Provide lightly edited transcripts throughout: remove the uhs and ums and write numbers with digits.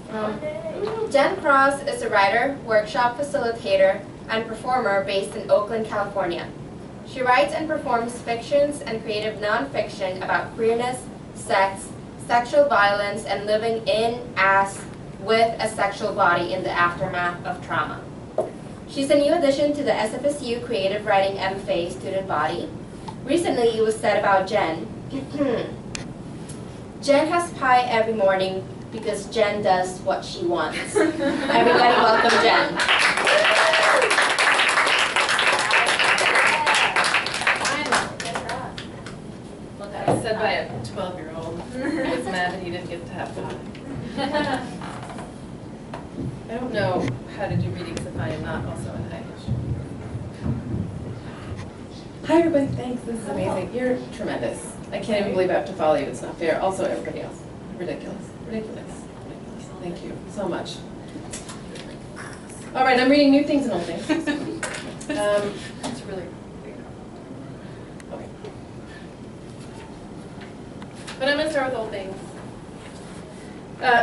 Jen Cross is a writer, workshop facilitator, and performer based in Oakland, California. She writes and performs fictions and creative nonfiction about queerness, sex, sexual violence, and living in, as, with a sexual body in the aftermath of trauma. She's a new addition to the SFSU Creative Writing MFA student body. Recently, it was said about Jen, Jen has pie every morning because Jen does what she wants. Everybody welcome Jen. That was said by a 12-year-old who was mad that he didn't get to have pie. I don't know how to do readings if I am not also in high school. Hi everybody, thanks, this is amazing. You're tremendous. I can't even believe I have to follow you, it's not fair. Also everybody else. Ridiculous, ridiculous, ridiculous. Thank you so much. All right, I'm reading New Things and Old Things. It's really big. Okay. But I'm going to start with Old Things.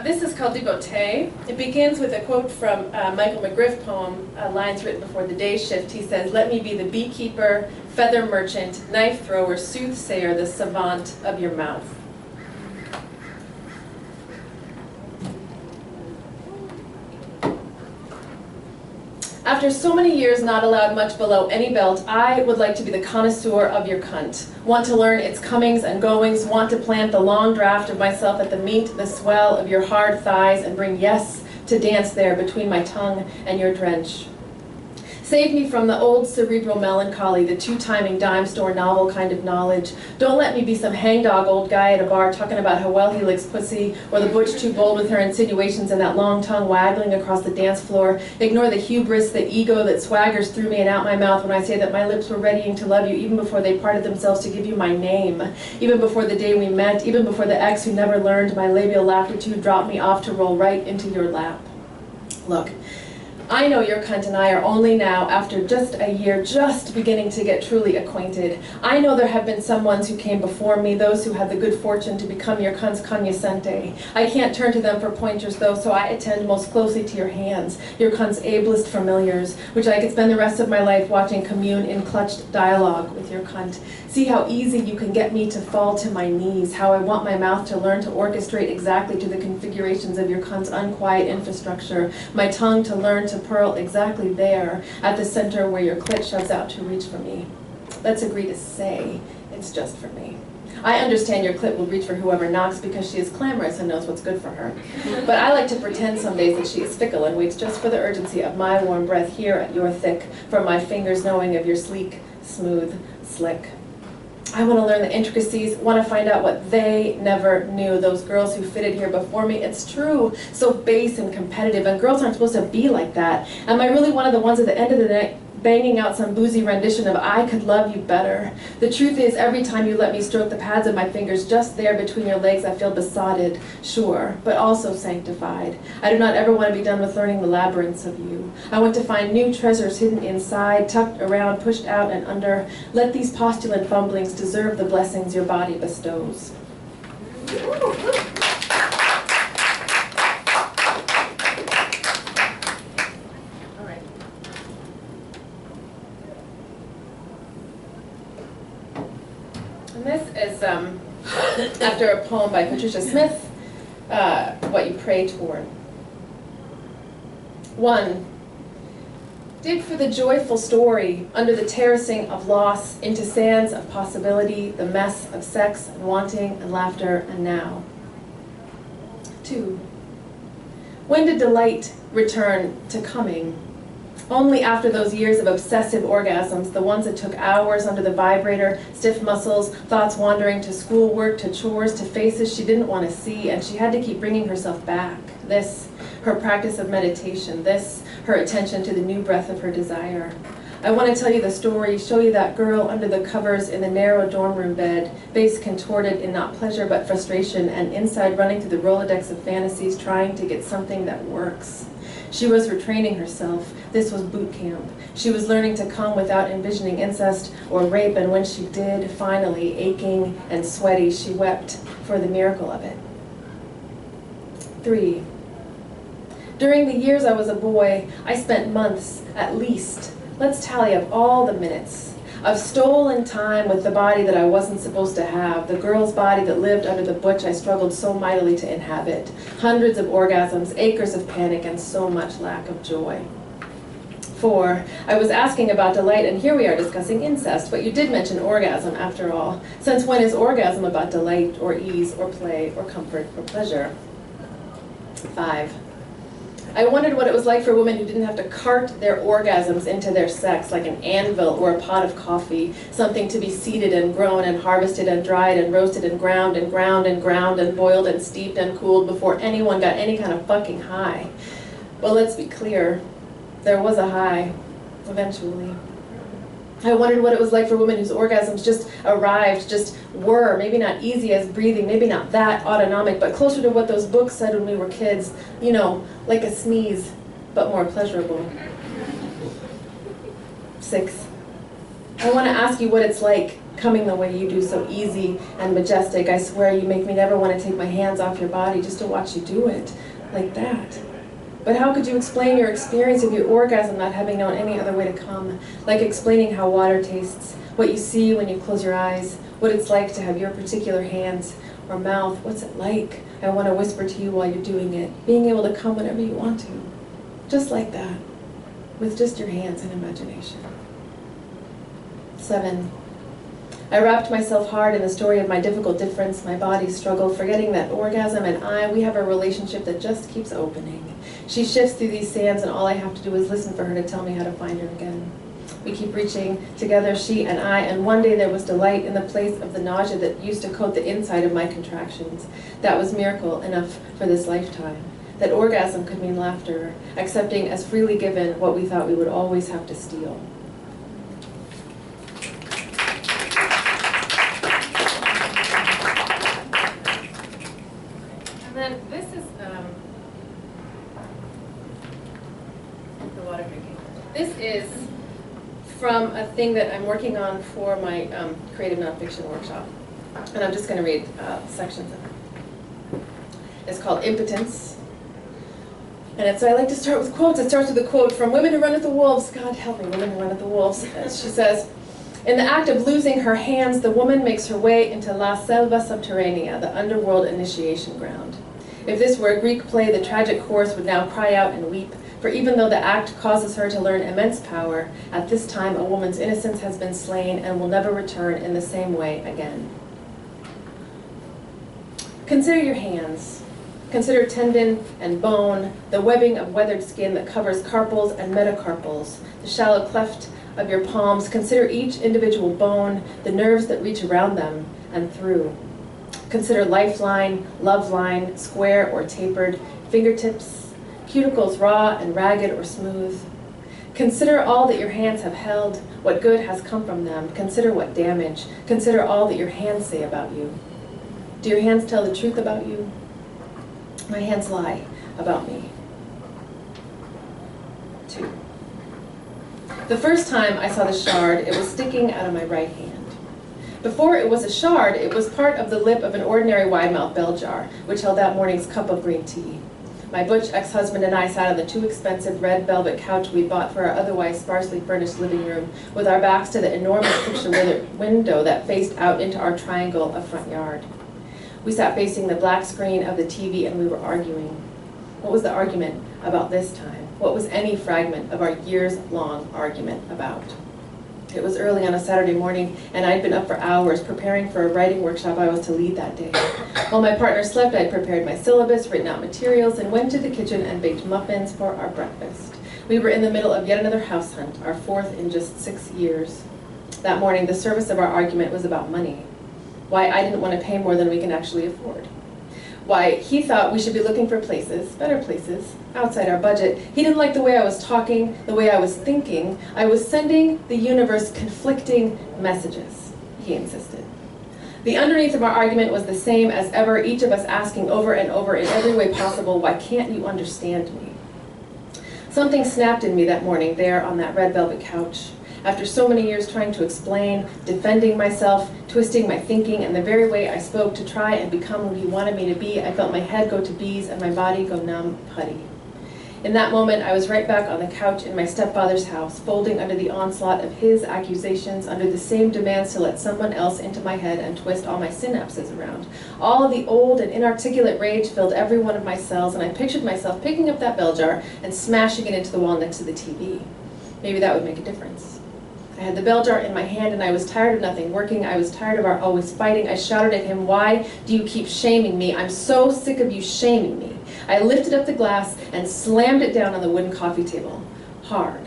This is called Devotee. It begins with a quote from Michael McGriff's poem, lines written before the day shift. He says, "Let me be the beekeeper, feather merchant, knife thrower, soothsayer, the savant of your mouth." After so many years not allowed much below any belt, I would like to be the connoisseur of your cunt. Want to learn its comings and goings, want to plant the long draft of myself at the meat, the swell of your hard thighs, and bring yes to dance there between my tongue and your drench. Save me from the old cerebral melancholy, the two-timing dime store novel kind of knowledge. Don't let me be some hangdog old guy at a bar talking about how well he licks pussy, or the butch too bold with her insinuations and that long tongue waggling across the dance floor. Ignore the hubris, the ego that swaggers through me and out my mouth when I say that my lips were readying to love you even before they parted themselves to give you my name. Even before the day we met, even before the ex who never learned my labial lappitude dropped me off to roll right into your lap. Look, I know your cunt and I are only now, after just a year, just beginning to get truly acquainted. I know there have been some ones who came before me, those who had the good fortune to become your cunt's cognoscente. I can't turn to them for pointers though, so I attend most closely to your hands, your cunt's ablest familiars, which I could spend the rest of my life watching commune in clutched dialogue with your cunt. See how easy you can get me to fall to my knees, how I want my mouth to learn to orchestrate exactly to the configurations of your cunt's unquiet infrastructure, my tongue to learn to pearl exactly there, at the center where your clit shoves out to reach for me. Let's agree to say it's just for me. I understand your clit will reach for whoever knocks because she is clamorous and knows what's good for her. But I like to pretend some days that she is fickle and waits just for the urgency of my warm breath here at your thick, for my fingers knowing of your sleek, smooth, slick. I want to learn the intricacies, want to find out what they never knew, those girls who fitted here before me. It's true, so base and competitive, and girls aren't supposed to be like that. Am I really one of the ones at the end of the night banging out some boozy rendition of I could love you better? The truth is, every time you let me stroke the pads of my fingers just there between your legs, I feel besotted, sure, but also sanctified. I do not ever want to be done with learning the labyrinths of you. I want to find new treasures hidden inside, tucked around, pushed out and under. Let these postulant fumblings deserve the blessings your body bestows. This is after a poem by Patricia Smith, What You Pray Toward. 1. Dig for the joyful story under the terracing of loss into sands of possibility, the mess of sex and wanting and laughter and now. 2. When did delight return to coming? Only after those years of obsessive orgasms, the ones that took hours under the vibrator, stiff muscles, thoughts wandering to schoolwork, to chores, to faces she didn't want to see, and she had to keep bringing herself back. This, her practice of meditation. This, her attention to the new breath of her desire. I want to tell you the story, show you that girl under the covers in the narrow dorm room bed, face contorted in not pleasure but frustration, and inside running through the Rolodex of fantasies trying to get something that works. She was retraining herself. This was boot camp. She was learning to come without envisioning incest or rape, and when she did, finally, aching and sweaty, she wept for the miracle of it. 3. During the years I was a boy, I spent months, at least, let's tally up all the minutes, of stolen time with the body that I wasn't supposed to have, the girl's body that lived under the butch I struggled so mightily to inhabit, hundreds of orgasms, acres of panic, and so much lack of joy. 4. I was asking about delight, and here we are discussing incest, but you did mention orgasm after all. Since when is orgasm about delight, or ease, or play, or comfort, or pleasure? 5. I wondered what it was like for women who didn't have to cart their orgasms into their sex like an anvil or a pot of coffee, something to be seeded and grown and harvested and dried and roasted and ground and ground and ground and boiled and steeped and cooled before anyone got any kind of fucking high. Well, let's be clear. There was a high, eventually. I wondered what it was like for women whose orgasms just arrived, just were, maybe not easy as breathing, maybe not that autonomic, but closer to what those books said when we were kids, you know, like a sneeze, but more pleasurable. 6. I want to ask you what it's like coming the way you do, so easy and majestic. I swear you make me never want to take my hands off your body just to watch you do it, like that. But how could you explain your experience of your orgasm not having known any other way to come? Like explaining how water tastes, what you see when you close your eyes, what it's like to have your particular hands or mouth. What's it like? I want to whisper to you while you're doing it, being able to come whenever you want to. Just like that, with just your hands and imagination. 7. I wrapped myself hard in the story of my difficult difference, my body's struggle, forgetting that orgasm and we have a relationship that just keeps opening. She shifts through these sands, and all I have to do is listen for her to tell me how to find her again. We keep reaching together, she and I, and one day there was delight in the place of the nausea that used to coat the inside of my contractions. That was miracle enough for this lifetime. That orgasm could mean laughter, accepting as freely given what we thought we would always have to steal. And then this is the water drinking. This is from a thing that I'm working on for my creative nonfiction workshop. And I'm just going to read sections of it. It's called Impotence. And I like to start with quotes. It starts with a quote from Women Who Run at the Wolves. God help me, Women Who Run at the Wolves. She says, in the act of losing her hands, the woman makes her way into La Selva Subterranea, the underworld initiation ground. If this were a Greek play, the tragic chorus would now cry out and weep, for even though the act causes her to learn immense power, at this time a woman's innocence has been slain and will never return in the same way again. Consider your hands. Consider tendon and bone, the webbing of weathered skin that covers carpals and metacarpals, the shallow cleft of your palms. Consider each individual bone, the nerves that reach around them and through. Consider lifeline, love line, square or tapered, fingertips, cuticles raw and ragged or smooth. Consider all that your hands have held, what good has come from them. Consider what damage. Consider all that your hands say about you. Do your hands tell the truth about you? My hands lie about me. 2. The first time I saw the shard, it was sticking out of my right hand. Before it was a shard, it was part of the lip of an ordinary wide-mouth bell jar, which held that morning's cup of green tea. My butch ex-husband and I sat on the too expensive red velvet couch we'd bought for our otherwise sparsely furnished living room, with our backs to the enormous picture window that faced out into our triangle of front yard. We sat facing the black screen of the TV and we were arguing. What was the argument about this time? What was any fragment of our years-long argument about? It was early on a Saturday morning, and I'd been up for hours preparing for a writing workshop I was to lead that day. While my partner slept, I'd prepared my syllabus, written out materials, and went to the kitchen and baked muffins for our breakfast. We were in the middle of yet another house hunt, our 4th in just 6 years. That morning, the service of our argument was about money. Why I didn't want to pay more than we can actually afford. Why he thought we should be looking for places, better places, outside our budget. He didn't like the way I was talking, the way I was thinking. I was sending the universe conflicting messages, he insisted. The underneath of our argument was the same as ever, each of us asking over and over in every way possible, why can't you understand me? Something snapped in me that morning there on that red velvet couch. After so many years trying to explain, defending myself, twisting my thinking and the very way I spoke to try and become who he wanted me to be, I felt my head go to bees and my body go numb putty. In that moment, I was right back on the couch in my stepfather's house, folding under the onslaught of his accusations, under the same demands to let someone else into my head and twist all my synapses around. All of the old and inarticulate rage filled every one of my cells, and I pictured myself picking up that bell jar and smashing it into the wall next to the TV. Maybe that would make a difference. I had the bell jar in my hand, and I was tired of nothing working. I was tired of our always fighting. I shouted at him, "Why do you keep shaming me? I'm so sick of you shaming me." I lifted up the glass and slammed it down on the wooden coffee table, hard.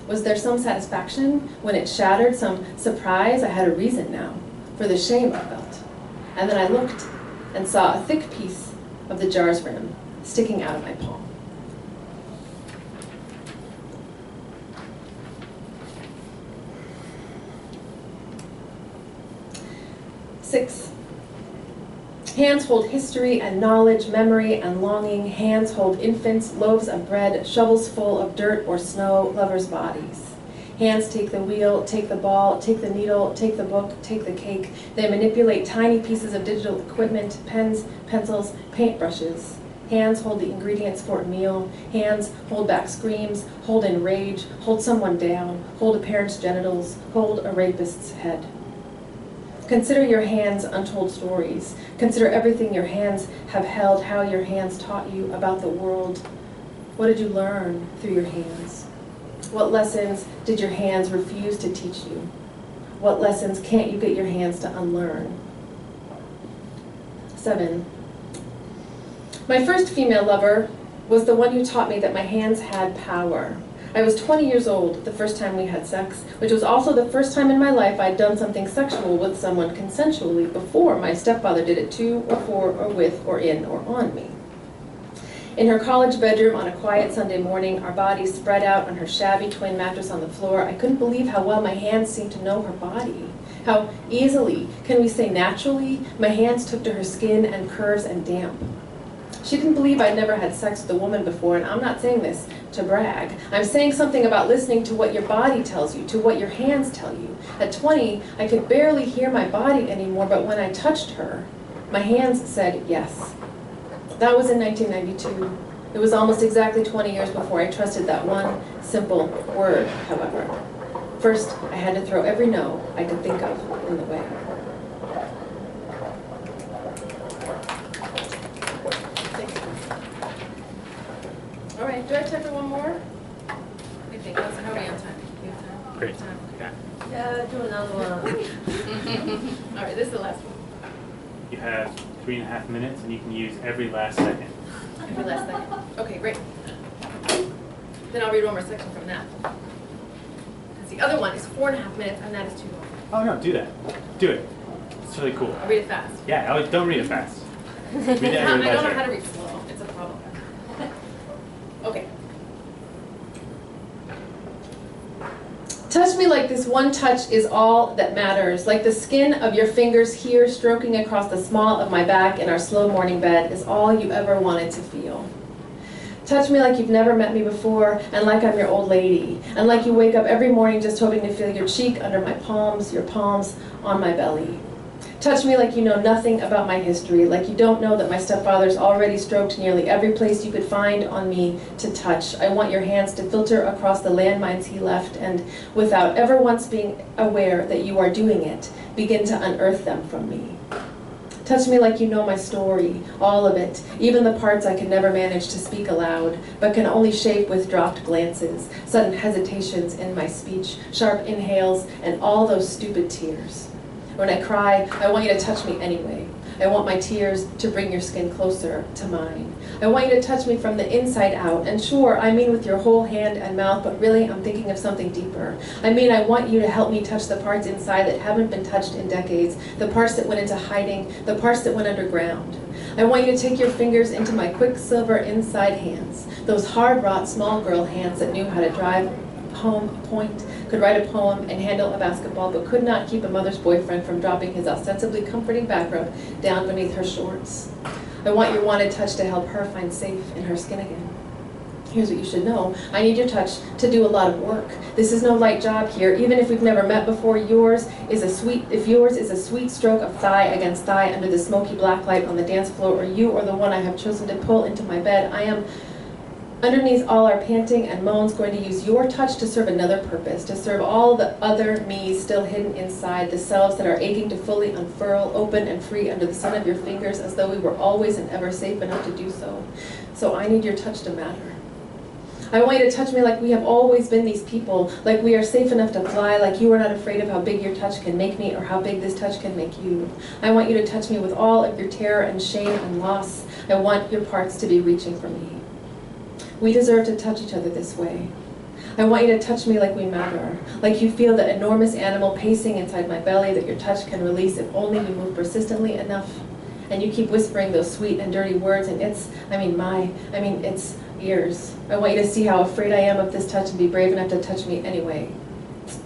Was there some satisfaction when it shattered, some surprise? I had a reason now for the shame I felt. And then I looked and saw a thick piece of the jar's rim sticking out of my palm. Six. Hands hold history and knowledge, memory and longing. Hands hold infants, loaves of bread, shovels full of dirt or snow, lovers' bodies. Hands take the wheel, take the ball, take the needle, take the book, take the cake. They manipulate tiny pieces of digital equipment, pens, pencils, paintbrushes. Hands hold the ingredients for a meal. Hands hold back screams, hold in rage, hold someone down, hold a parent's genitals, hold a rapist's head. Consider your hands' untold stories. Consider everything your hands have held, how your hands taught you about the world. What did you learn through your hands? What lessons did your hands refuse to teach you? What lessons can't you get your hands to unlearn? 7. My first female lover was the one who taught me that my hands had power. I was 20 years old the first time we had sex, which was also the first time in my life I'd done something sexual with someone consensually before my stepfather did it to or for or with or in or on me. In her college bedroom on a quiet Sunday morning, our bodies spread out on her shabby twin mattress on the floor, I couldn't believe how well my hands seemed to know her body. How easily, can we say naturally, my hands took to her skin and curves and damp. She didn't believe I'd never had sex with a woman before, and I'm not saying this to brag. I'm saying something about listening to what your body tells you, to what your hands tell you. At 20, I could barely hear my body anymore, but when I touched her, my hands said yes. That was in 1992. It was almost exactly 20 years before I trusted that one simple word, however. First, I had to throw every no I could think of in the way. All right, do I have time for one more? What do you think? How are we on time? Do you have time? Great. Time? Okay. Yeah, do another one. All right, this is the last one. You have 3.5 minutes, and you can use every last second. Every last second. Okay, great. Then I'll read one more section from that. Because the other one is 4.5 minutes, and that is too long. Oh no, do that. Do it. It's really cool. I'll read it fast. Yeah, don't read it fast. Read it at I your don't know how leisure. to read slow. It's a problem. Okay. Touch me like this one touch is all that matters. Like the skin of your fingers here stroking across the small of my back in our slow morning bed is all you ever wanted to feel. Touch me like you've never met me before, and like I'm your old lady, and like you wake up every morning just hoping to feel your cheek under my palms, your palms on my belly. Touch me like you know nothing about my history, like you don't know that my stepfather's already stroked nearly every place you could find on me to touch. I want your hands to filter across the landmines he left, and without ever once being aware that you are doing it, begin to unearth them from me. Touch me like you know my story, all of it, even the parts I can never manage to speak aloud, but can only shape with dropped glances, sudden hesitations in my speech, sharp inhales, and all those stupid tears. When I cry, I want you to touch me anyway. I want my tears to bring your skin closer to mine. I want you to touch me from the inside out, and sure, I mean with your whole hand and mouth, but really I'm thinking of something deeper. I mean I want you to help me touch the parts inside that haven't been touched in decades, the parts that went into hiding, the parts that went underground. I want you to take your fingers into my quicksilver inside hands, those hard-wrought small girl hands that knew how to drive home a point, could write a poem and handle a basketball, but could not keep a mother's boyfriend from dropping his ostensibly comforting backrobe down beneath her shorts. I want your wanted touch to help her find safe in her skin again. Here's what you should know. I need your touch to do a lot of work. This is no light job here. Even if we've never met before, if yours is a sweet stroke of thigh against thigh under the smoky black light on the dance floor, or you are the one I have chosen to pull into my bed, Underneath all our panting and moans, going to use your touch to serve another purpose, to serve all the other me's still hidden inside, the selves that are aching to fully unfurl, open and free under the sun of your fingers, as though we were always and ever safe enough to do so. So I need your touch to matter. I want you to touch me like we have always been these people, like we are safe enough to fly, like you are not afraid of how big your touch can make me or how big this touch can make you. I want you to touch me with all of your terror and shame and loss. I want your parts to be reaching for me. We deserve to touch each other this way. I want you to touch me like we matter, like you feel the enormous animal pacing inside my belly that your touch can release if only we move persistently enough. And you keep whispering those sweet and dirty words in its ears. I want you to see how afraid I am of this touch and be brave enough to touch me anyway.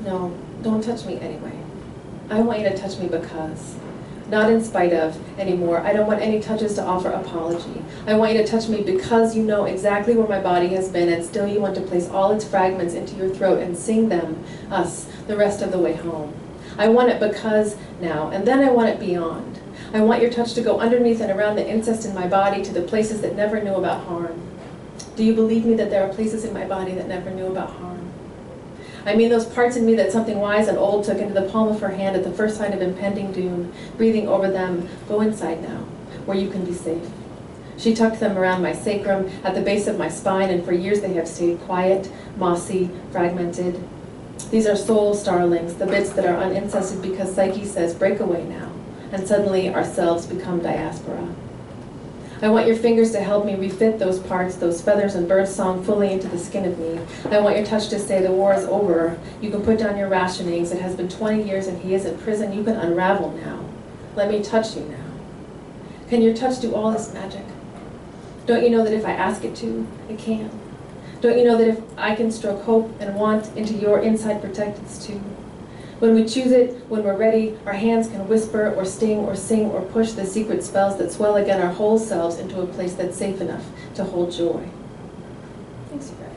No, don't touch me anyway. I want you to touch me because. Not in spite of anymore. I don't want any touches to offer apology. I want you to touch me because you know exactly where my body has been and still you want to place all its fragments into your throat and sing them, us, the rest of the way home. I want it because now, and then I want it beyond. I want your touch to go underneath and around the incest in my body to the places that never knew about harm. Do you believe me that there are places in my body that never knew about harm? I mean those parts in me that something wise and old took into the palm of her hand at the first sign of impending doom, breathing over them. Go inside now, where you can be safe. She tucked them around my sacrum, at the base of my spine, and for years they have stayed quiet, mossy, fragmented. These are soul starlings, the bits that are unincested because Psyche says, break away now, and suddenly ourselves become diaspora. I want your fingers to help me refit those parts, those feathers and birdsong fully into the skin of me. I want your touch to say the war is over. You can put down your rationings. It has been 20 years and he is in prison. You can unravel now. Let me touch you now. Can your touch do all this magic? Don't you know that if I ask it to, it can? Don't you know that if I can stroke hope and want into your inside protecteds too? When we choose it, when we're ready, our hands can whisper or sting or sing or push the secret spells that swell again our whole selves into a place that's safe enough to hold joy. Thanks, you guys.